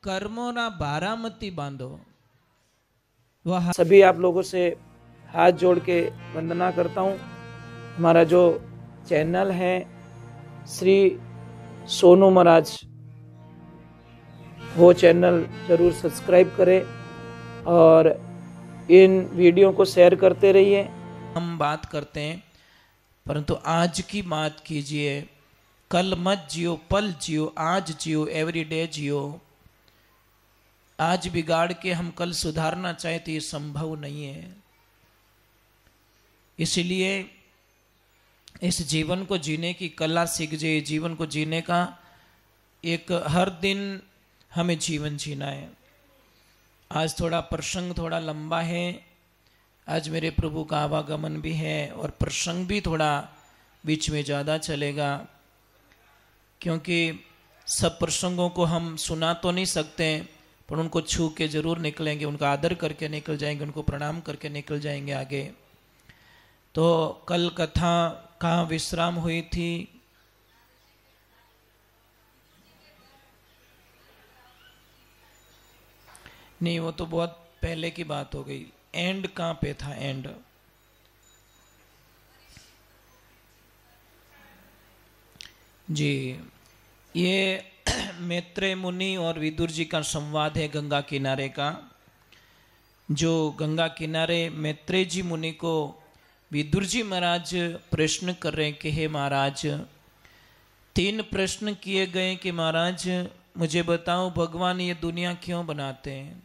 कर्मों ना बारामती बांधो। वह सभी आप लोगों से हाथ जोड़ के वंदना करता हूँ। हमारा जो चैनल है श्री सोनू महाराज, वो चैनल जरूर सब्सक्राइब करें और इन वीडियो को शेयर करते रहिए। हम बात करते हैं, परंतु आज की बात कीजिए। कल मत जियो, पल जियो, आज जियो, एवरीडे जियो। आज बिगाड़ के हम कल सुधारना चाहे तो ये संभव नहीं है। इसलिए इस जीवन को जीने की कला सीख जाइए। जीवन को जीने का एक हर दिन हमें जीवन जीना है। आज थोड़ा प्रसंग थोड़ा लंबा है। आज मेरे प्रभु का आवागमन भी है और प्रसंग भी थोड़ा बीच में ज़्यादा चलेगा, क्योंकि सब प्रसंगों को हम सुना तो नहीं सकते, पर उनको छू के जरूर निकलेंगे, उनका आदर करके निकल जाएंगे, उनको प्रणाम करके निकल जाएंगे आगे। तो कल कथा कहाँ विश्राम हुई थी? नहीं, वो तो बहुत पहले की बात हो गई। एंड कहाँ पे था? एंड जी, ये मैत्रेय मुनि और विदुर जी का संवाद है गंगा किनारे का। जो गंगा किनारे मैत्रेय जी मुनि को विदुर जी महाराज प्रश्न कर रहे हैं कि हे महाराज, 3 प्रश्न किए गए कि महाराज मुझे बताओ भगवान ये दुनिया क्यों बनाते हैं।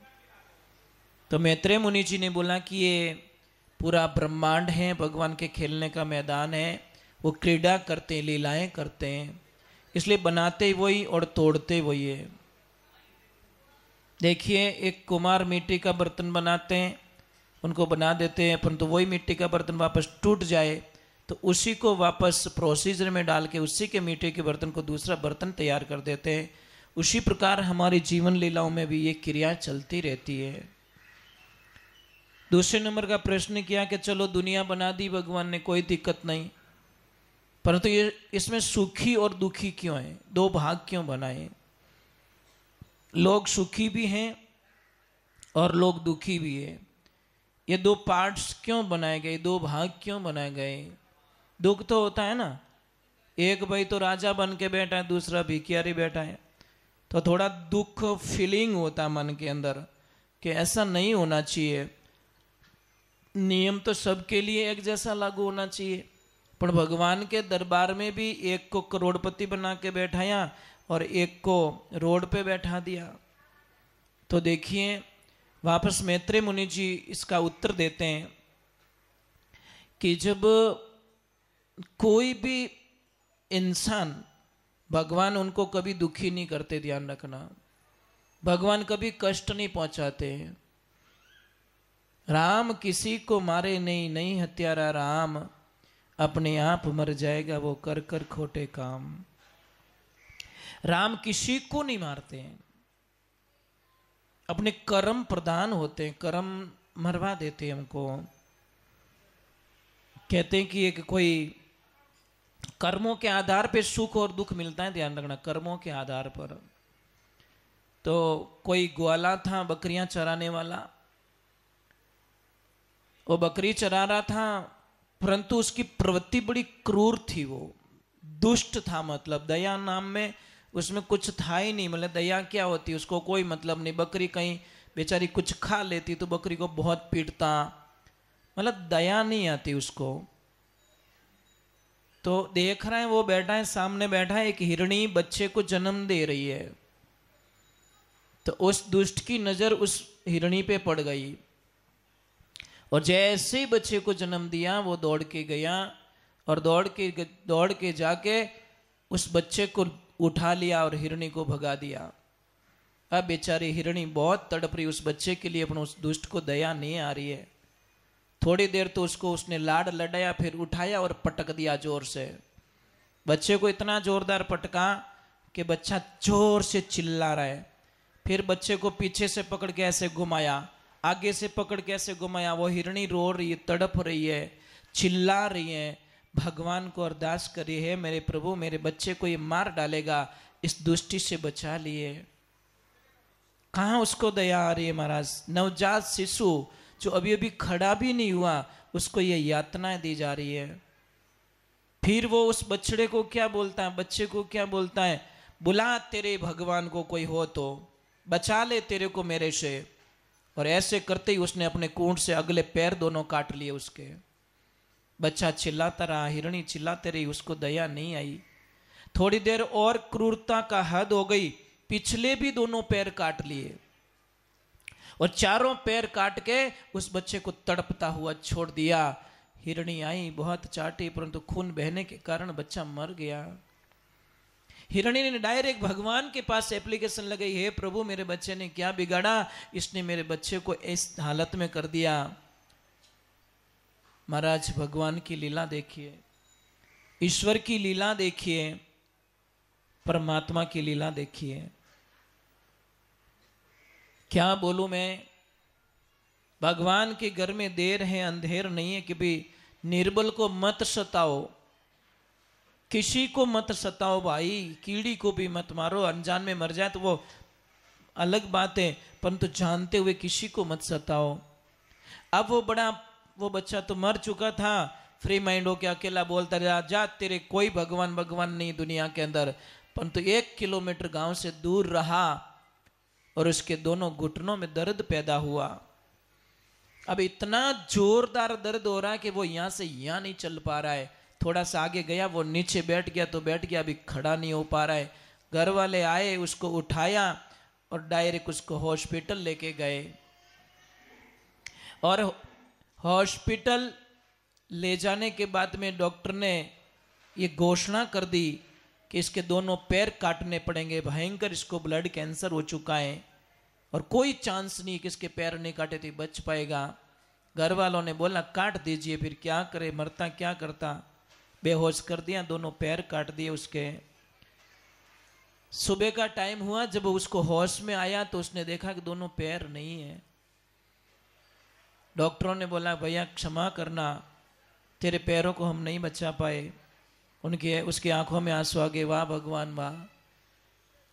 तो मैत्रेय मुनि जी ने बोला कि ये पूरा ब्रह्मांड है, भगवान के खेलने का मैदान है, वो क्रीड़ा करते हैं, लीलाएं करते हैं, इसलिए बनाते वही और तोड़ते वही है। देखिए, एक कुम्हार मिट्टी का बर्तन बनाते हैं, उनको बना देते हैं, परंतु वही मिट्टी का बर्तन वापस टूट जाए तो उसी को वापस प्रोसीजर में डाल के उसी के मिट्टी के बर्तन को दूसरा बर्तन तैयार कर देते हैं। उसी प्रकार हमारी जीवन लीलाओं में भी ये क्रिया चलती रहती है। दूसरे नंबर का प्रश्न किया कि चलो दुनिया बना दी भगवान ने, कोई दिक्कत नहीं, परंतु ये इसमें सुखी और दुखी क्यों है? 2 भाग क्यों बनाए? लोग सुखी भी हैं और लोग दुखी भी है। ये 2 पार्ट्स क्यों बनाए गए? 2 भाग क्यों बनाए गए? दुख तो होता है ना, एक भाई तो राजा बन के बैठा है, दूसरा भिखियारी बैठा है, तो थोड़ा दुख फीलिंग होता है मन के अंदर कि ऐसा नहीं होना चाहिए। नियम तो सबके लिए एक जैसा लागू होना चाहिए, पर भगवान के दरबार में भी एक को करोड़पति बना के बैठाया और एक को रोड पे बैठा दिया। तो देखिए, वापस मैत्रेय मुनि जी इसका उत्तर देते हैं कि जब कोई भी इंसान, भगवान उनको कभी दुखी नहीं करते, ध्यान रखना, भगवान कभी कष्ट नहीं पहुंचाते। राम किसी को मारे नहीं, नहीं हत्यारा राम, अपने आप मर जाएगा वो कर कर खोटे काम। राम किसी को नहीं मारते हैं, अपने कर्म प्रधान होते हैं, कर्म मरवा देते हैं हमको। कहते हैं कि एक कोई कर्मों के आधार पे सुख और दुख मिलता है, ध्यान रखना, कर्मों के आधार पर। तो कोई ग्वाला था, बकरियां चराने वाला, वो बकरी चरा रहा था, परंतु उसकी प्रवृत्ति बड़ी क्रूर थी, वो दुष्ट था। मतलब दया नाम में उसमें कुछ था ही नहीं। मतलब दया क्या होती, उसको कोई मतलब नहीं। बकरी कहीं बेचारी कुछ खा लेती तो बकरी को बहुत पीटता, मतलब दया नहीं आती उसको। तो देख रहे हैं, वो बैठा है, सामने बैठा है, एक हिरणी बच्चे को जन्म दे रही है। तो उस दुष्ट की नजर उस हिरणी पे पड़ गई और जैसे ही बच्चे को जन्म दिया वो दौड़ के गया और दौड़ के जाके उस बच्चे को उठा लिया और हिरणी को भगा दिया। अब बेचारी हिरणी बहुत तड़प रही उस बच्चे के लिए, अपने उस दुष्ट को दया नहीं आ रही है। थोड़ी देर तो उसको उसने लाड लडाया, फिर उठाया और पटक दिया जोर से। बच्चे को इतना जोरदार पटका कि बच्चा जोर से चिल्ला रहा है। फिर बच्चे को पीछे से पकड़ के ऐसे घुमाया, आगे से पकड़ के ऐसे घुमाया। वो हिरणी रो रही है, तड़प रही है, चिल्ला रही है, भगवान को अरदास करी है, मेरे प्रभु मेरे बच्चे को ये मार डालेगा, इस दुष्टि से बचा लिए। कहाँ उसको दया आ रही है महाराज। नवजात शिशु जो अभी अभी खड़ा भी नहीं हुआ, उसको ये यातनाएं दी जा रही है। फिर वो उस बछड़े को क्या बोलता है, बच्चे को क्या बोलता है, बुला तेरे भगवान को कोई हो तो बचा ले तेरे को मेरे से। और ऐसे करते ही उसने अपने कूंट से अगले पैर दोनों काट लिए उसके। बच्चा चिल्लाता रहा, हिरणी चिल्लाते रही, उसको दया नहीं आई। थोड़ी देर और क्रूरता का हद हो गई, पिछले भी दोनों पैर काट लिए और चारों पैर काट के उस बच्चे को तड़पता हुआ छोड़ दिया। हिरणी आई, बहुत चाटी, परंतु खून बहने के कारण बच्चा मर गया। हिरणी ने डायरेक्ट भगवान के पास एप्लीकेशन लगाई, हे प्रभु मेरे बच्चे ने क्या बिगाड़ा, इसने मेरे बच्चे को इस हालत में कर दिया। महाराज भगवान की लीला देखिए, ईश्वर की लीला देखिए, परमात्मा की लीला देखिए। क्या बोलूं मैं, भगवान के घर में देर है अंधेर नहीं है कि भी निर्बल को मत सताओ, किसी को मत सताओ भाई, कीड़ी को भी मत मारो, अनजान में मर जाए तो वो अलग बात है, परंतु जानते हुए किसी को मत सताओ। अब वो बच्चा तो मर चुका था, फ्री माइंड होके अकेला बोलता रहा, जा तेरे कोई भगवान भगवान नहीं दुनिया के अंदर, परंतु 1 किलोमीटर गांव से दूर रहा और उसके दोनों घुटनों में दर्द पैदा हुआ। अब इतना जोरदार दर्द हो रहा है कि वो यहां से यहां नहीं चल पा रहा है। थोड़ा सा आगे गया, वो नीचे बैठ गया तो बैठ गया, अभी खड़ा नहीं हो पा रहा है। घर वाले आए, उसको उठाया और डायरेक्ट उसको हॉस्पिटल लेके गए। और हॉस्पिटल ले जाने के बाद में डॉक्टर ने ये घोषणा कर दी कि इसके दोनों पैर काटने पड़ेंगे, भयंकर इसको ब्लड कैंसर हो चुका है और कोई चांस नहीं कि इसके पैर नहीं काटे तो बच पाएगा। घर वालों ने बोला काट दीजिए, फिर क्या करे, मरता क्या करता, बेहोश कर दिया, दोनों पैर काट दिए उसके। सुबह का टाइम हुआ, जब उसको होश में आया तो उसने देखा कि दोनों पैर नहीं है। डॉक्टरों ने बोला भैया क्षमा करना, तेरे पैरों को हम नहीं बचा पाए। उसकी आंखों में आंसू आ गए, वाह भगवान वाह,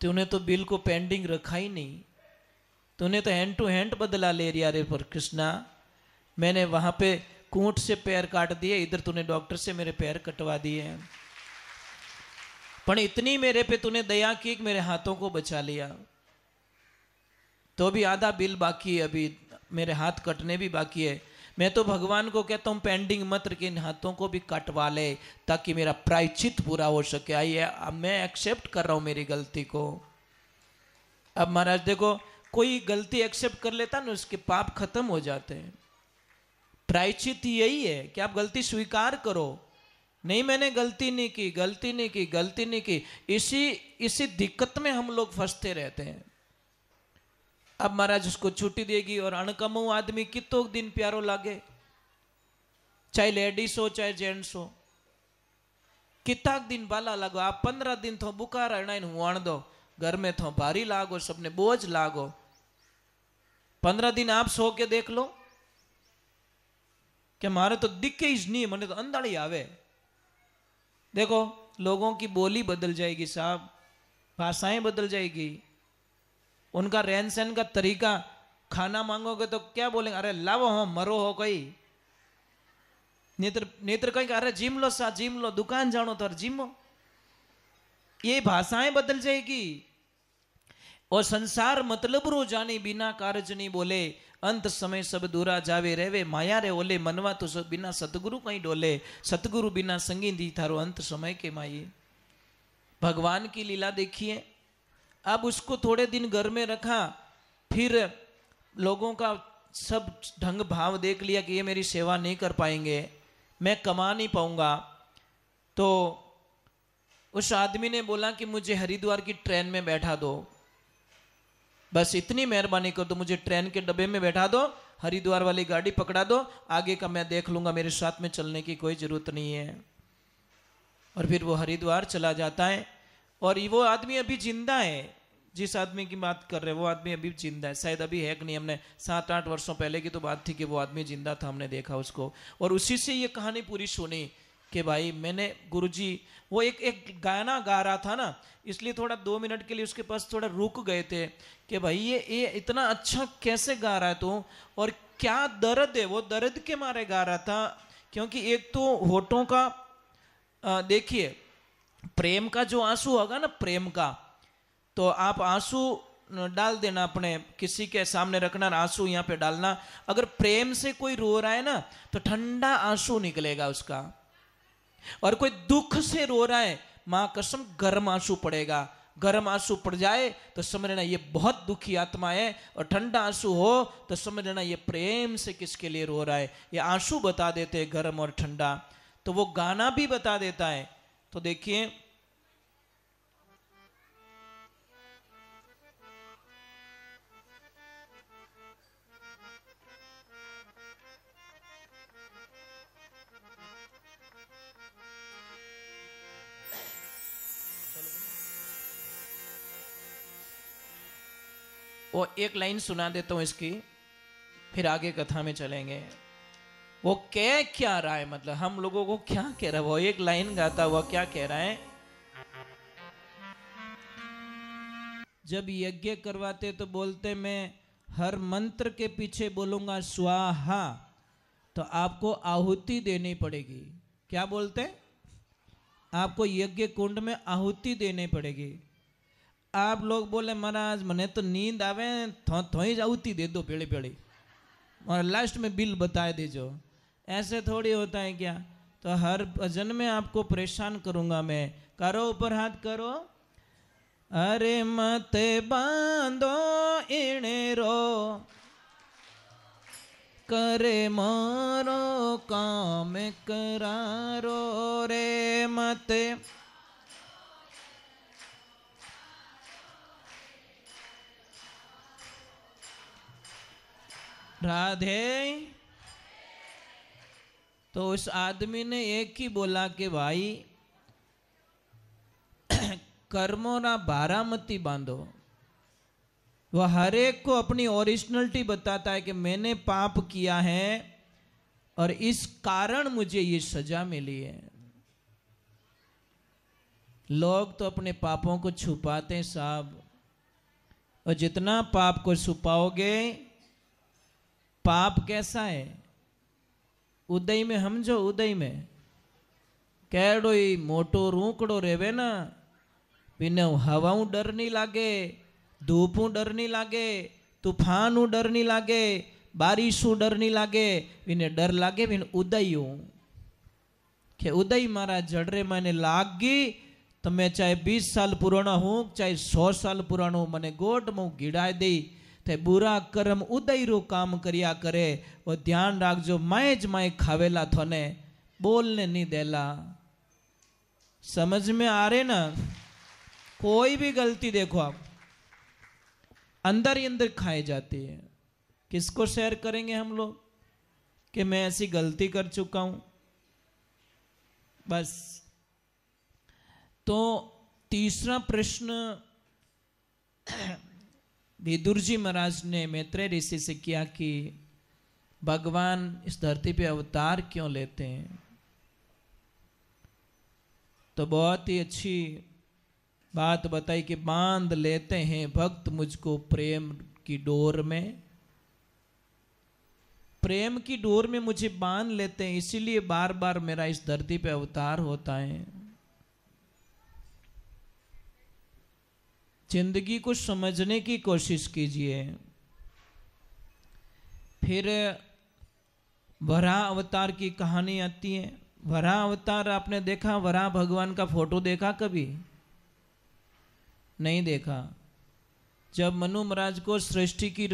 तूने तो बिल को पेंडिंग रखा ही नहीं, तूने तो हैंड टू हैंड बदला ले रिया रे। पर कृष्णा, मैंने वहां पे कूंट से पैर काट दिए, इधर तूने डॉक्टर से मेरे पैर कटवा दिए हैं, पर इतनी मेरे पे तूने दया की कि मेरे हाथों को बचा लिया। तो भी आधा बिल बाकी है, अभी मेरे हाथ कटने भी बाकी है। मैं तो भगवान को कहता हूं पेंडिंग मत रख, इन हाथों को भी कटवा ले ताकि मेरा प्रायश्चित पूरा हो सके। आइए, अब मैं एक्सेप्ट कर रहा हूं मेरी गलती को। अब महाराज देखो, कोई गलती एक्सेप्ट कर लेता ना, उसके पाप खत्म हो जाते हैं। प्रायश्चित यही है कि आप गलती स्वीकार करो, नहीं मैंने गलती नहीं की, गलती नहीं की, गलती नहीं की। इसी दिक्कत में हम लोग फंसते रहते हैं। अब महाराज उसको छुट्टी देगी और अणकमू आदमी कितो दिन प्यारो लागे, चाहे लेडीज हो चाहे जेंट्स हो, कितना दिन बाला लागो। आप 15 दिन तो बुखार हुआण दो, घर में तो भारी लागो, सबने बोझ लागो। 15 दिन आप सो के देख लो कि मारे तो दिखे ही नहीं, मने तो अंधाड़ी आवे। देखो लोगों की बोली बदल जाएगी साहब, भाषाएं बदल जाएगी, उनका रहन सहन का तरीका। खाना मांगोगे तो क्या बोलेंगे, अरे लावो हो मरो हो कोई, नेत्र कहीं अरे जिम लो सा जिम लो, दुकान जानो तो जिमो। ये भाषाएं बदल जाएगी। और संसार मतलब रो जानी बिना कारज नहीं बोले, अंत समय सब दूरा जावे रहवे, माया रे ओले मनवा तो सब बिना सतगुरु कहीं डोले, सतगुरु बिना संगी दी थारो अंत समय के माये। भगवान की लीला देखिए। अब उसको थोड़े दिन घर में रखा, फिर लोगों का सब ढंग भाव देख लिया कि ये मेरी सेवा नहीं कर पाएंगे, मैं कमा नहीं पाऊंगा। तो उस आदमी ने बोला कि मुझे हरिद्वार की ट्रेन में बैठा दो, बस इतनी मेहरबानी कर दो, मुझे ट्रेन के डब्बे में बैठा दो, हरिद्वार वाली गाड़ी पकड़ा दो, आगे का मैं देख लूंगा, मेरे साथ में चलने की कोई जरूरत नहीं है। और फिर वो हरिद्वार चला जाता है। और वो आदमी अभी जिंदा है, जिस आदमी की बात कर रहे हैं वो आदमी अभी जिंदा है, शायद अभी है कि नहीं, हमने 7-8 वर्षों पहले की तो बात थी कि वो आदमी जिंदा था, हमने देखा उसको। और उसी से ये कहानी पूरी सुनी कि भाई मैंने गुरुजी, वो एक गाना गा रहा था ना, इसलिए थोड़ा 2 मिनट के लिए उसके पास थोड़ा रुक गए थे कि भाई ये इतना अच्छा कैसे गा रहा है तू, और क्या दर्द है, वो दर्द के मारे गा रहा था। क्योंकि एक तो होठों का देखिए, प्रेम का जो आंसू होगा ना, प्रेम का, तो आप आंसू डाल देना, अपने किसी के सामने रखना, आंसू यहाँ पे डालना। अगर प्रेम से कोई रो रहा है ना, तो ठंडा आंसू निकलेगा उसका, और कोई दुख से रो रहा है, मां कसम गर्म आंसू पड़ेगा। गर्म आंसू पड़ जाए तो समझ लेना ये बहुत दुखी आत्मा है, और ठंडा आंसू हो तो समझ लेना ये प्रेम से किसके लिए रो रहा है। ये आंसू बता देते हैं गर्म और ठंडा, तो वो गाना भी बता देता है। तो देखिए, वो एक लाइन सुना देता हूं इसकी, फिर आगे कथा में चलेंगे। वो कह क्या रहा है, मतलब हम लोगों को क्या कह रहा है, वो एक लाइन गाता हुआ क्या कह रहा है। जब यज्ञ करवाते तो बोलते मैं हर मंत्र के पीछे बोलूंगा स्वाहा, तो आपको आहुति देनी पड़ेगी। क्या बोलते हैं? आपको यज्ञ कुंड में आहुति देनी पड़ेगी। आप लोग बोले महाराज मने तो नींद आवे, थो ही आहुति दे दो पेड़ी पेड़ी, और लास्ट में बिल बता दीजो। ऐसे थोड़ी होता है क्या? तो हर भजन में आपको परेशान करूंगा मैं। करो ऊपर हाथ करो। अरे मत बांधो इणेरो, करे मारो काम करारो रे मत। राधे। तो उस आदमी ने एक ही बोला कि भाई कर्मों ना बारामती बांधो। वह हर एक को अपनी ओरिजिनलिटी बताता है कि मैंने पाप किया है और इस कारण मुझे ये सजा मिली है। लोग तो अपने पापों को छुपाते हैं साहब, और जितना पाप को छुपाओगे, पाप कैसा है, उदय में हम जो उदय में कैडो ही मोटो रूकड़ो रेवे ना, बिना हवाऊ डर नहीं लागे, धूपू डर नहीं लागे, तूफानू डर नहीं लागे, बारिशू डर नहीं लागे, बिने डर लागे बिन उदय के उदय मारा जड़रे मैंने लाग गई, तो मैं चाहे 20 साल पुराना हूं चाहे 100 साल पुराना हूं, मैंने गोट में गिड़ाए दी। ते बुरा कर्म उदय रो काम करिया करे, वो ध्यान राख जो माए खावेला थोने बोलने नहीं देला। समझ में आ रहे ना? कोई भी गलती देखो आप, अंदर ही अंदर खाई जाती है। किसको शेयर करेंगे हम लोग कि मैं ऐसी गलती कर चुका हूं? बस। तो तीसरा प्रश्न विदुर जी महाराज ने मैत्रेय ऋषि से किया कि भगवान इस धरती पे अवतार क्यों लेते हैं? तो बहुत ही अच्छी बात बताई कि बांध लेते हैं भक्त मुझको प्रेम की डोर में, प्रेम की डोर में मुझे बांध लेते हैं, इसीलिए बार बार मेरा इस धरती पे अवतार होता है। जिंदगी को समझने की कोशिश कीजिए। फिर वराह अवतार की कहानी आती है। वराह अवतार आपने देखा? वराह भगवान का फोटो देखा कभी? नहीं देखा। जब मनु महाराज को सृष्टि की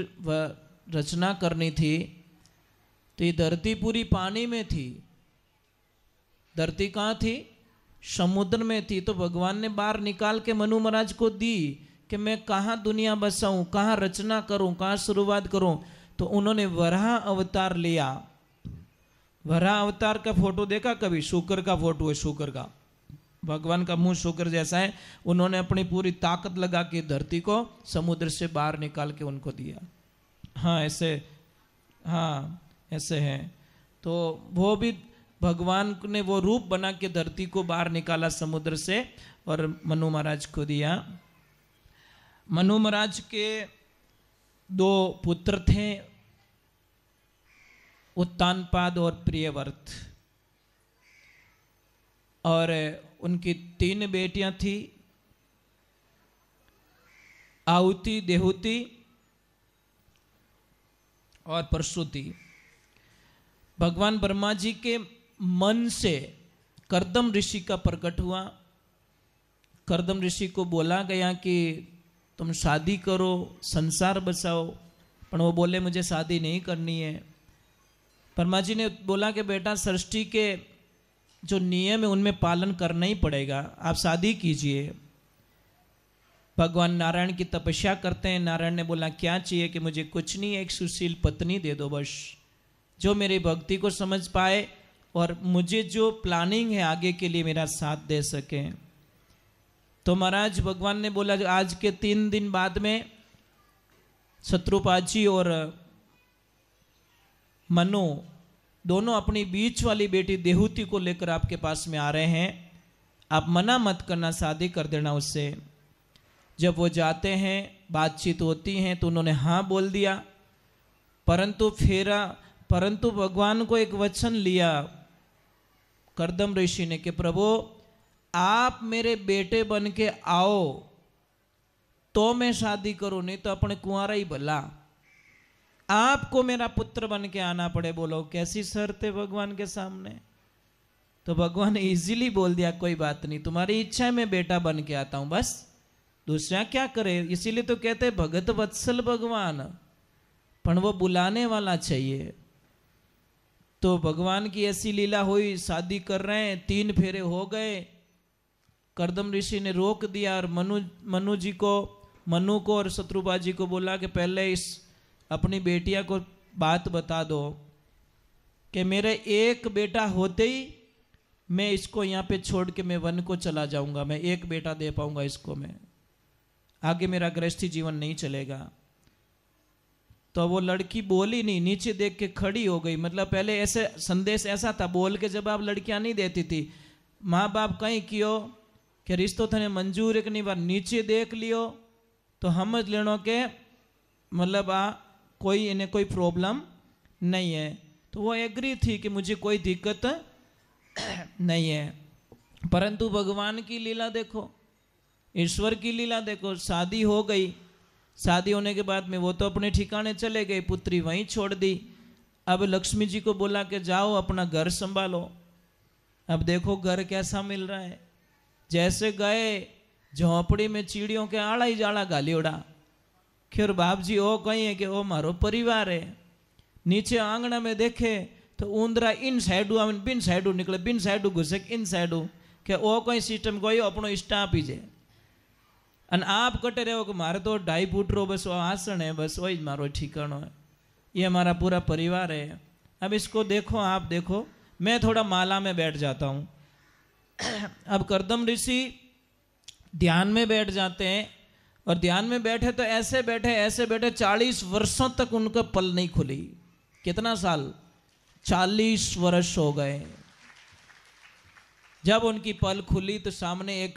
रचना करनी थी तो ये धरती पूरी पानी में थी। धरती कहाँ थी? समुद्र में थी। तो भगवान ने बाहर निकाल के मनु महाराज को दी कि मैं कहाँ दुनिया बसाऊं, कहाँ रचना करूं, कहाँ शुरुआत करूं। तो उन्होंने वराह अवतार लिया। वराह अवतार का फोटो देखा कभी? शुकर का फोटो है, शुकर का। भगवान का मुंह शुकर जैसा है। उन्होंने अपनी पूरी ताकत लगा के धरती को समुद्र से बाहर निकाल के उनको दिया। हाँ ऐसे, हाँ ऐसे है। तो वो भी भगवान ने वो रूप बना के धरती को बाहर निकाला समुद्र से और मनु महाराज को दिया। मनु महाराज के 2 पुत्र थे, उत्तानपाद और प्रियव्रत, और उनकी 3 बेटियां थी, आहुति, देहुति और प्रसूति। भगवान ब्रह्मा जी के मन से कर्दम ऋषि का प्रकट हुआ। कर्दम ऋषि को बोला गया कि तुम शादी करो, संसार बसाओ, पर वो बोले मुझे शादी नहीं करनी है। ब्रह्मा जी ने बोला कि बेटा सृष्टि के जो नियम है उनमें पालन करना ही पड़ेगा, आप शादी कीजिए। भगवान नारायण की तपस्या करते हैं। नारायण ने बोला क्या चाहिए? कि मुझे कुछ नहीं, एक सुशील पत्नी दे दो बस, जो मेरी भक्ति को समझ पाए और मुझे जो प्लानिंग है आगे के लिए मेरा साथ दे सके। तो महाराज भगवान ने बोला जो आज के 3 दिन बाद में शत्रुपा जी और मनु दोनों अपनी बीच वाली बेटी देहुति को लेकर आपके पास में आ रहे हैं, आप मना मत करना, शादी कर देना उससे। जब वो जाते हैं, बातचीत होती हैं, तो उन्होंने हाँ बोल दिया, परंतु भगवान को एक वचन लिया कर्दम ऋषि ने कि प्रभु आप मेरे बेटे बन के आओ तो मैं शादी करूं, नहीं तो अपने कुंवारा ही भला, आपको मेरा पुत्र बन के आना पड़े। बोलो कैसी शर्त है भगवान के सामने। तो भगवान ने इजीली बोल दिया कोई बात नहीं, तुम्हारी इच्छा है मैं बेटा बन के आता हूं, बस दूसरा क्या करे। इसीलिए तो कहते हैं भगत वत्सल भगवान, पर वो बुलाने वाला चाहिए। तो भगवान की ऐसी लीला हुई, शादी कर रहे हैं, 3 फेरे हो गए। कर्दम ऋषि ने रोक दिया और मनु को और शत्रुपा जी को बोला कि पहले इस अपनी बेटिया को बात बता दो कि मेरे एक बेटा होते ही मैं इसको यहाँ पे छोड़ के मैं वन को चला जाऊंगा, मैं एक बेटा दे पाऊंगा इसको, मैं आगे मेरा गृहस्थी जीवन नहीं चलेगा। तो वो लड़की बोली नहीं, नीचे देख के खड़ी हो गई। मतलब पहले ऐसे संदेश ऐसा था, बोल के जब आप लड़कियां नहीं देती थी, माँ बाप कहीं कियो कि रिश्तो थने मंजूर एक नहीं, बार नीचे देख लियो तो समझ लेनो के मतलब कोई इन्हें कोई प्रॉब्लम नहीं है। तो वो एग्री थी कि मुझे कोई दिक्कत नहीं है। परंतु भगवान की लीला देखो, ईश्वर की लीला देखो, शादी हो गई। शादी होने के बाद में वो तो अपने ठिकाने चले गए, पुत्री वहीं छोड़ दी। अब लक्ष्मी जी को बोला कि जाओ अपना घर संभालो। अब देखो घर कैसा मिल रहा है, जैसे गए झोंपड़ी में चिड़ियों के आड़ा ही जाड़ा गाली उड़ा। खैर बाप जी ओ कहीं है कि वो मारो परिवार है। नीचे आंगना में देखे तो ऊंदरा इन साइडू आवे बिन साइडू निकले, बिन साइडू घुसे इन साइडू, के ओ कोई सिस्टम कोई अपनो स्टाफ ही जे। અને આપ કટે રહ્યો કે મારે તો 2.5 ફૂટ રો બસ આસણ है, बस वही मारो ठिकानो है, ये हमारा पूरा परिवार है। अब इसको देखो, आप देखो, मैं थोड़ा माला में बैठ जाता हूँ। अब कर्दम ऋषि ध्यान में बैठ जाते हैं, और ध्यान में बैठे तो ऐसे बैठे 40 वर्षों तक उनका पल नहीं खुली। कितना साल? 40 वर्ष हो गए। जब उनकी पल खुली तो सामने एक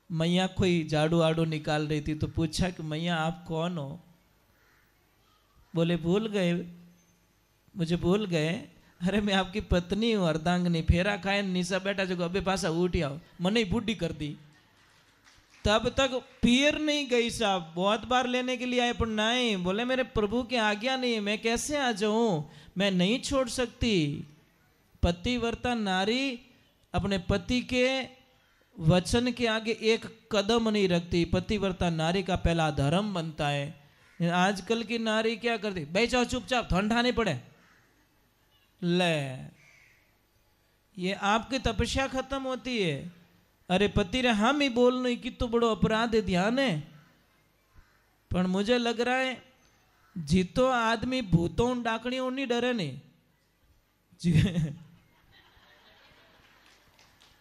मैया कोई झाड़ू आड़ू निकाल रही थी। तो पूछा कि मैया आप कौन हो? बोले भूल गए, मुझे भूल गए। अरे मैं आपकी पत्नी हूँ अर्धांगनी, फेरा खाए नीचा बैठा जो अबे पासा उठी आओ, मने ही बूढ़ी कर दी। तब तक पीर नहीं गई साहब, बहुत बार लेने के लिए आए पर नहीं, बोले मेरे प्रभु की आज्ञा नहीं, मैं कैसे आ जाऊं, मैं नहीं छोड़ सकती। पतिव्रता नारी अपने पति के वचन के आगे एक कदम नहीं रखती। पतिव्रता नारी का पहला धर्म बनता है। आजकल की नारी क्या करती, भाई जाओ चुपचाप, ठंडा नहीं पड़े, ले ये आपकी तपस्या खत्म होती है। अरे पति रे हम ही बोल नहीं कि तो बड़ो अपराध है, ध्यान है। पर मुझे लग रहा है जीतो आदमी भूतों डाकणियों नहीं डरे नहीं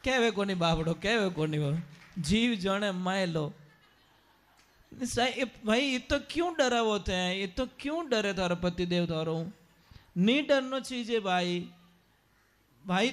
कहवे कोनी बाबड़ो, कहवे कोनी वो जीव जाने माय लो। भाई ये तो क्यों डरा होते हैं, ये तो क्यों डरे थारो पति देव थारो? नहीं डरना चाहिए भाई। भाई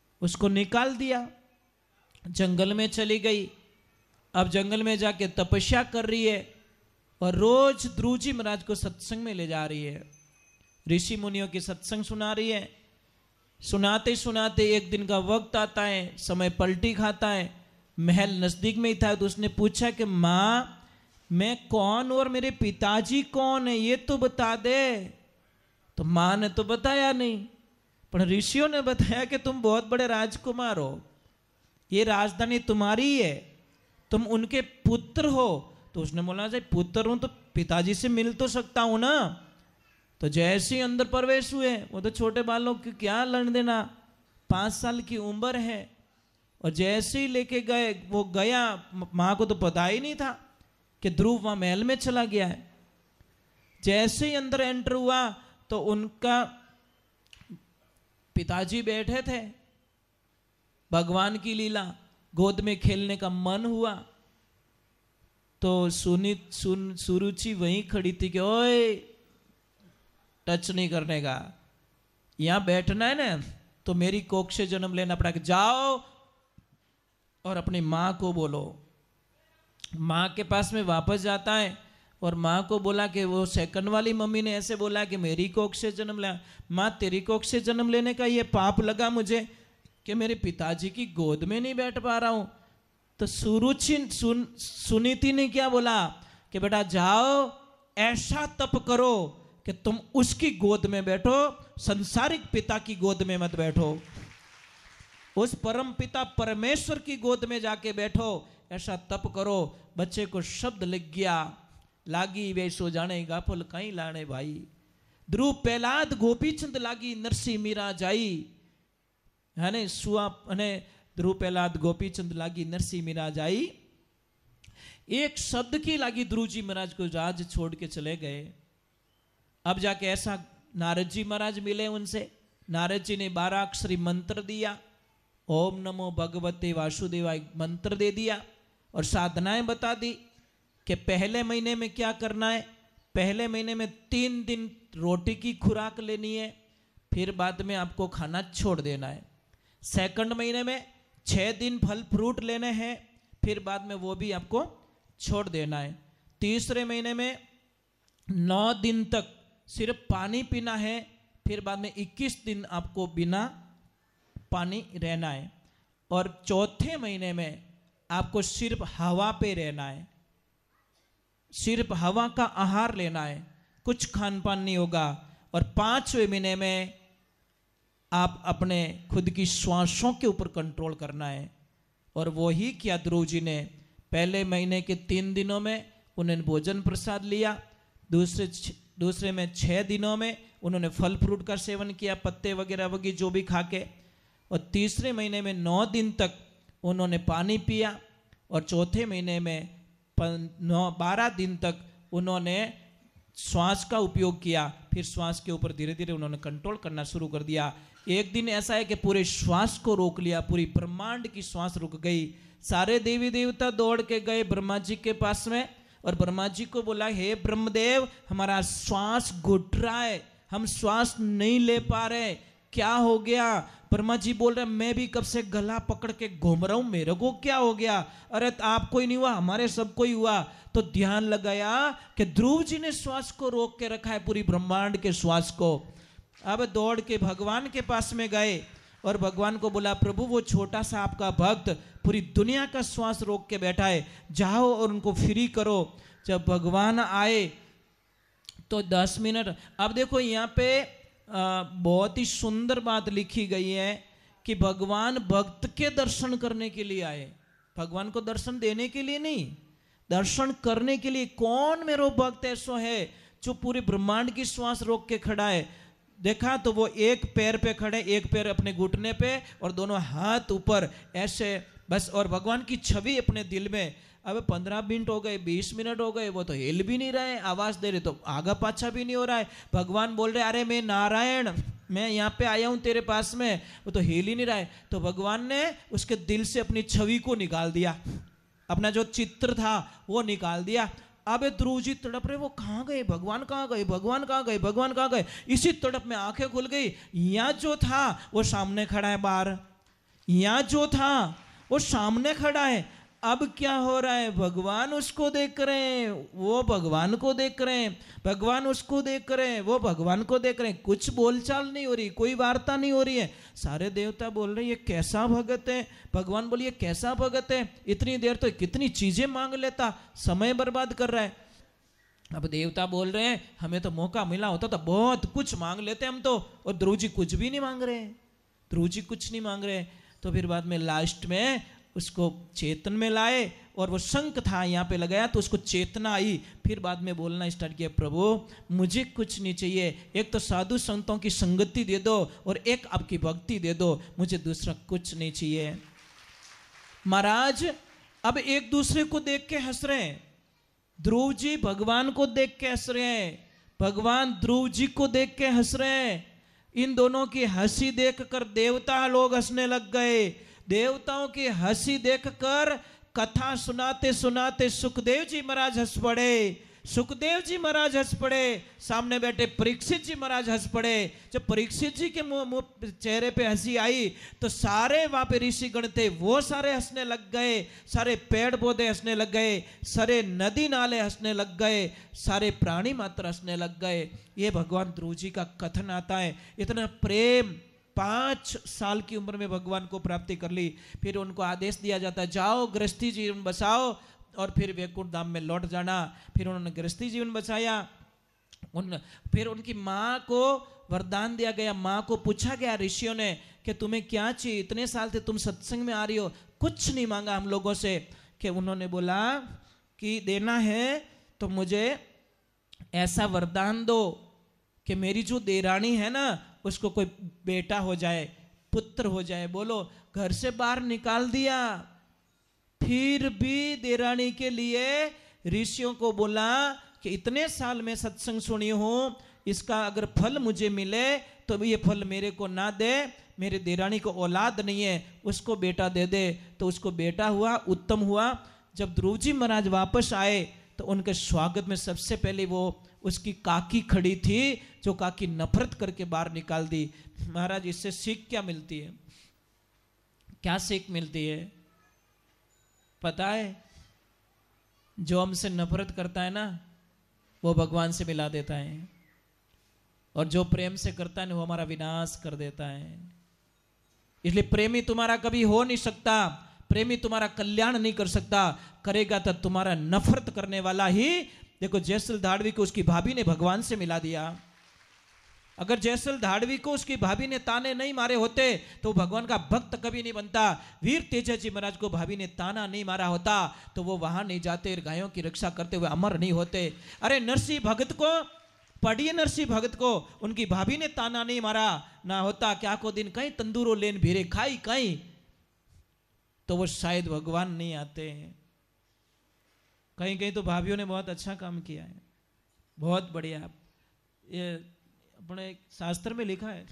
उसको निकाल दिया, जंगल में चली गई। अब जंगल में जाके तपस्या कर रही है और रोज ध्रुव जी महाराज को सत्संग में ले जा रही है, ऋषि मुनियों की सत्संग सुना रही है। सुनाते सुनाते एक दिन का वक्त आता है, समय पलटी खाता है, महल नजदीक में ही था। तो उसने पूछा कि माँ मैं कौन और मेरे पिताजी कौन है, ये तो बता दे। तो माँ ने तो बताया नहीं, पर ऋषियों ने बताया कि तुम बहुत बड़े राजकुमार हो, ये राजधानी तुम्हारी है, तुम उनके पुत्र हो। तो उसने बोला जब पुत्र हूं तो पिताजी से मिल तो सकता हूं ना। तो जैसे ही अंदर प्रवेश हुए, वो तो छोटे बालों की क्या लड़ देना, 5 साल की उम्र है। और जैसे ही लेके गए, वो गया, माँ को तो पता ही नहीं था कि ध्रुव वहां महल में चला गया है। जैसे ही अंदर एंटर हुआ तो उनका पिताजी बैठे थे, भगवान की लीला, गोद में खेलने का मन हुआ। तो सुरुचि वहीं खड़ी थी कि ओए टच नहीं करने का, यहां बैठना है ना तो मेरी कोख से जन्म लेना पड़ा, जाओ और अपनी माँ को बोलो। माँ के पास में वापस जाता है और माँ को बोला कि वो सेकंड वाली मम्मी ने ऐसे बोला कि मेरी कोख से जन्म लिया। माँ तेरी कोख से जन्म लेने का ये पाप लगा मुझे कि मेरे पिताजी की गोद में नहीं बैठ पा रहा हूं। तो सुनीति ने क्या बोला कि बेटा जाओ ऐसा तप करो कि तुम उसकी गोद में बैठो, संसारिक पिता की गोद में मत बैठो, उस परम पिता परमेश्वर की गोद में जाके बैठो, ऐसा तप करो। बच्चे को शब्द लग गया, लागी वे सो जाने गाफल कहीं लाने भाई, ध्रुव प्रहलाद गोपीचंद लागी नरसी मीरा जाई, है ने सुआ ने ध्रुव प्रहलाद गोपीचंद लागी नरसी मीरा जाई। एक शब्द की लागी ध्रुव जी महाराज को राज छोड़ के चले गए। अब जाके ऐसा नारद जी महाराज मिले उनसे, नारद जी ने 12 अक्षरी मंत्र दिया, ओम नमो भगवते वासुदेवाय मंत्र दे दिया और साधनाएं बता दी कि पहले महीने में क्या करना है। पहले महीने में 3 दिन रोटी की खुराक लेनी है, फिर बाद में आपको खाना छोड़ देना है। सेकंड महीने में 6 दिन फल फ्रूट लेने हैं, फिर बाद में वो भी आपको छोड़ देना है। तीसरे महीने में 9 दिन तक सिर्फ पानी पीना है, फिर बाद में 21 दिन आपको बिना पानी रहना है। और चौथे महीने में आपको सिर्फ हवा पे रहना है, सिर्फ हवा का आहार लेना है, कुछ खान पान नहीं होगा। और 5वें महीने में आप अपने खुद की श्वासों के ऊपर कंट्रोल करना है। और वो ही किया ध्रुव जी ने। पहले महीने के 3 दिनों में उन्होंने भोजन प्रसाद लिया, दूसरे में 6 दिनों में उन्होंने फल फ्रूट का सेवन किया, पत्ते वगैरह वगैरह जो भी खा के, और तीसरे महीने में 9 दिन तक उन्होंने पानी पिया, और चौथे महीने में 12 दिन तक उन्होंने श्वास का उपयोग किया। फिर श्वास के ऊपर धीरे धीरे उन्होंने कंट्रोल करना शुरू कर दिया। एक दिन ऐसा है कि पूरे श्वास को रोक लिया, पूरी ब्रह्मांड की श्वास रुक गई। सारे देवी देवता दौड़ के गए ब्रह्मा जी के पास में, और ब्रह्मा जी को बोला, हे ब्रह्मदेव हमारा श्वास घुट रहा है, हम श्वास नहीं ले पा रहे, क्या हो गया? ब्रह्मा जी बोल रहे, मैं भी कब से गला पकड़ के घूम रहा हूं, मेरे को क्या हो गया? अरे आपको ही नहीं हुआ, हमारे सबको ही हुआ। तो ध्यान लगाया कि ध्रुव जी ने श्वास को रोक के रखा है, पूरी ब्रह्मांड के श्वास को। अब दौड़ के भगवान के पास में गए और भगवान को बोला, प्रभु वो छोटा सा आपका भक्त पूरी दुनिया का श्वास रोक के बैठा है, जाओ और उनको फ्री करो। जब भगवान आए तो 10 मिनट, अब देखो यहाँ पे बहुत ही सुंदर बात लिखी गई है कि भगवान भक्त के दर्शन करने के लिए आए, भगवान को दर्शन देने के लिए नहीं, दर्शन करने के लिए। कौन मेरो भक्त ऐसा है जो पूरे ब्रह्मांड की श्वास रोक के खड़ा है? देखा तो वो एक पैर पे खड़े, एक पैर अपने घुटने पे और दोनों हाथ ऊपर ऐसे बस, और भगवान की छवि अपने दिल में। अब 15 मिनट हो गए, 20 मिनट हो गए, वो तो हिल भी नहीं रहे, आवाज दे रहे तो आगा पाछा भी नहीं हो रहा है। भगवान बोल रहे, अरे मैं नारायण, मैं यहाँ पे आया हूँ तेरे पास में, वो तो हिल ही नहीं रहा है। तो भगवान ने उसके दिल से अपनी छवि को निकाल दिया, अपना जो चित्र था वो निकाल दिया। अब ध्रुव जी तड़प रहे, वो कहाँ गए, भगवान कहाँ गए, भगवान कहाँ गए, भगवान कहाँ गए? इसी तड़प में आंखें खुल गई, यहाँ जो था वो सामने खड़ा है बाहर, यहाँ जो था वो सामने खड़ा है, अब क्या हो रहा है, भगवान उसको देख रहे हैं, वो भगवान को देख रहे हैं, भगवान उसको देख रहे हैं, वो भगवान को देख रहे हैं, कुछ बोलचाल नहीं हो रही, कोई वार्ता नहीं हो रही है। सारे देवता बोल रहे हैं ये कैसा भगत है, भगवान बोलिए ये कैसा भगत है, इतनी देर तो कितनी चीजें मांग लेता, समय बर्बाद कर रहा है। अब देवता बोल रहे हैं हमें तो मौका मिला होता तो बहुत कुछ मांग लेते हम तो, और ध्रुव जी कुछ भी नहीं मांग रहे, ध्रुव जी कुछ नहीं मांग रहे। तो फिर बाद में लास्ट में उसको चेतन में लाए, और वो शंख था यहाँ पे लगाया तो उसको चेतना आई। फिर बाद में बोलना स्टार्ट किया, प्रभु मुझे कुछ नहीं चाहिए, एक तो साधु संतों की संगति दे दो और एक आपकी भक्ति दे दो, मुझे दूसरा कुछ नहीं चाहिए। महाराज अब एक दूसरे को देख के हंस रहे हैं, ध्रुव जी भगवान को देख के हंस रहे हैं, भगवान ध्रुव जी को देख के हंस रहे हैं। इन दोनों की हंसी देखकर देवता लोग हंसने लग गए। देवताओं की हंसी देखकर कथा सुनाते सुनाते सुखदेव जी महाराज हंस पड़े, सुखदेव जी महाराज हंस पड़े, सामने बैठे परीक्षित जी महाराज हंस पड़े। जब परीक्षित जी के मुंह चेहरे पे हंसी आई तो सारे वहां पे ऋषिगण थे वो सारे हंसने लग गए, सारे पेड़ पौधे हंसने लग गए, सारे नदी नाले हंसने लग गए, सारे प्राणी मात्र हंसने लग गए। ये भगवान ध्रुव जी का कथन आता है। इतना प्रेम, 5 साल की उम्र में भगवान को प्राप्ति कर ली। फिर उनको आदेश दिया जाता है जाओ गृहस्थी जीवन बसाओ और फिर वैकुंठ धाम में लौट जाना। फिर उन्होंने गृहस्थी जीवन बचाया। फिर उनकी माँ को वरदान दिया गया, माँ को पूछा गया ऋषियों ने कि तुम्हें क्या चाहिए, इतने साल से तुम सत्संग में आ रही हो, कुछ नहीं मांगा हम लोगों से। कि उन्होंने बोला कि देना है तो मुझे ऐसा वरदान दो कि मेरी जो देरानी है ना उसको कोई बेटा हो जाए, पुत्र हो जाए। बोलो, घर से बाहर निकाल दिया, फिर भी देरानी के लिए ऋषियों को बोला कि इतने साल में सत्संग सुनी हूं, इसका अगर फल मुझे मिले तो ये फल मेरे को ना दे, मेरे देरानी को औलाद नहीं है, उसको बेटा दे दे। तो उसको बेटा हुआ, उत्तम हुआ। जब ध्रुव जी महाराज वापस आए तो उनके स्वागत में सबसे पहले वो उसकी काकी खड़ी थी, जो काकी नफरत करके बाहर निकाल दी। महाराज इससे सीख क्या मिलती है, क्या सीख मिलती है पता है? जो हमसे नफरत करता है ना वो भगवान से मिला देता है, और जो प्रेम से करता है ना वो हमारा विनाश कर देता है। इसलिए प्रेमी तुम्हारा कभी हो नहीं सकता, प्रेमी तुम्हारा कल्याण नहीं कर सकता, करेगा तो तुम्हारा नफरत करने वाला ही। देखो जयसल धाड़वी को उसकी भाभी ने भगवान से मिला दिया। अगर जयसल धाड़वी को उसकी भाभी ने ताने नहीं मारे होते तो भगवान का भक्त कभी नहीं बनता। वीर तेजा जी महाराज को भाभी ने ताना नहीं मारा होता तो वो वहां नहीं जाते, गायों की रक्षा करते हुए अमर नहीं होते। अरे नरसिंह भगत को पढ़िए, नरसिंह भगत को उनकी भाभी ने ताना नहीं मारा ना होता, क्या को दिन कहीं तंदूरो लेन भीरे खाई कहीं, तो वो शायद भगवान नहीं आते। कहीं कहीं तो भाभीयों ने बहुत अच्छा काम किया है, बहुत बढ़िया। ये अपने शास्त्र में लिखा है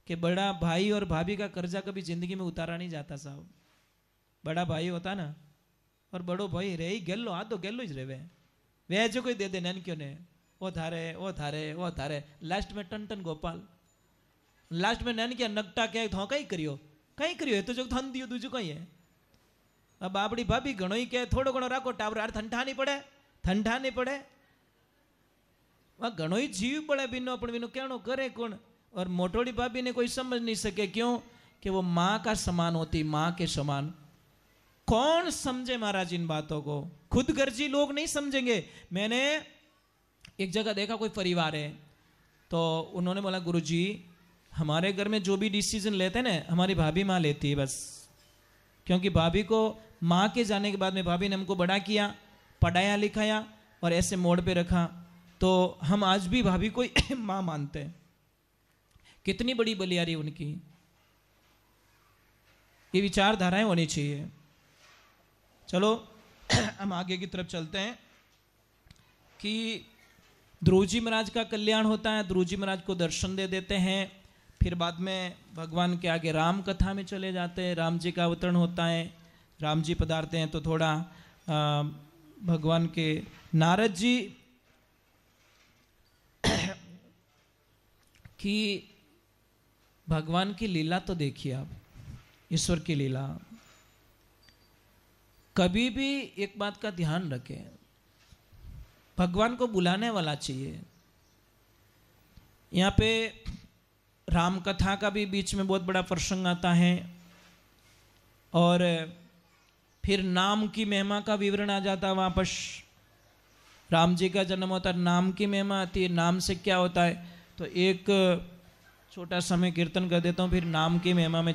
कि बड़ा भाई और भाभी का कर्जा कभी जिंदगी में उतारा नहीं जाता साहब। बड़ा भाई होता ना और बड़ो भाई रे गेलो, आ तो गेलो ज रे वे जो कोई दे दे नैन क्यों ने वो थारे वो थारे वो थारे, लास्ट में टन टन गोपाल, लास्ट में नैन क्या नगटा क्या थो कई करियो कई करियो है तो जो थन दियो दूजो कई है। अब आपड़ी भाभी घणो ही के थोड़ो घणो राखो टावर, यार ठंडा नहीं पड़े, ठंडा नहीं पड़े, वह घणो ही जीव पड़े बिनो पण बिनो कहनो करे कौन। और मोटोड़ी भाभी ने कोई समझ नहीं सके, क्यों कि वो माँ का समान होती, माँ के समान। कौन समझे महाराज इन बातों को, खुद गर्जी लोग नहीं समझेंगे। मैंने एक जगह देखा कोई परिवार है तो उन्होंने बोला गुरुजी हमारे घर में जो भी डिसीजन लेते हैं ना हमारी भाभी माँ लेती है बस, क्योंकि भाभी को माँ के जाने के बाद में भाभी ने हमको बड़ा किया, पढ़ाया लिखाया और ऐसे मोड़ पे रखा, तो हम आज भी भाभी को माँ मानते हैं। कितनी बड़ी बलियारी उनकी। ये विचारधाराएं होनी चाहिए। चलो हम आगे की तरफ चलते हैं कि ध्रुव जी महाराज का कल्याण होता है, ध्रुव जी महाराज को दर्शन दे देते हैं। फिर बाद में भगवान के आगे राम कथा में चले जाते हैं, राम जी का अवतरण होता है, राम जी पधारते हैं। तो थोड़ा भगवान के नारद जी कि भगवान की लीला तो देखिए आप, ईश्वर की लीला। कभी भी एक बात का ध्यान रखें, भगवान को बुलाने वाला चाहिए। यहाँ पे राम कथा का भी बीच में बहुत बड़ा प्रसंग आता है, और फिर नाम की महिमा का विवरण आ जाता है। वापस राम जी का जन्म होता है, नाम की महिमा आती है, नाम से क्या होता है। तो एक छोटा समय कीर्तन कर देता हूँ, फिर नाम की महिमा में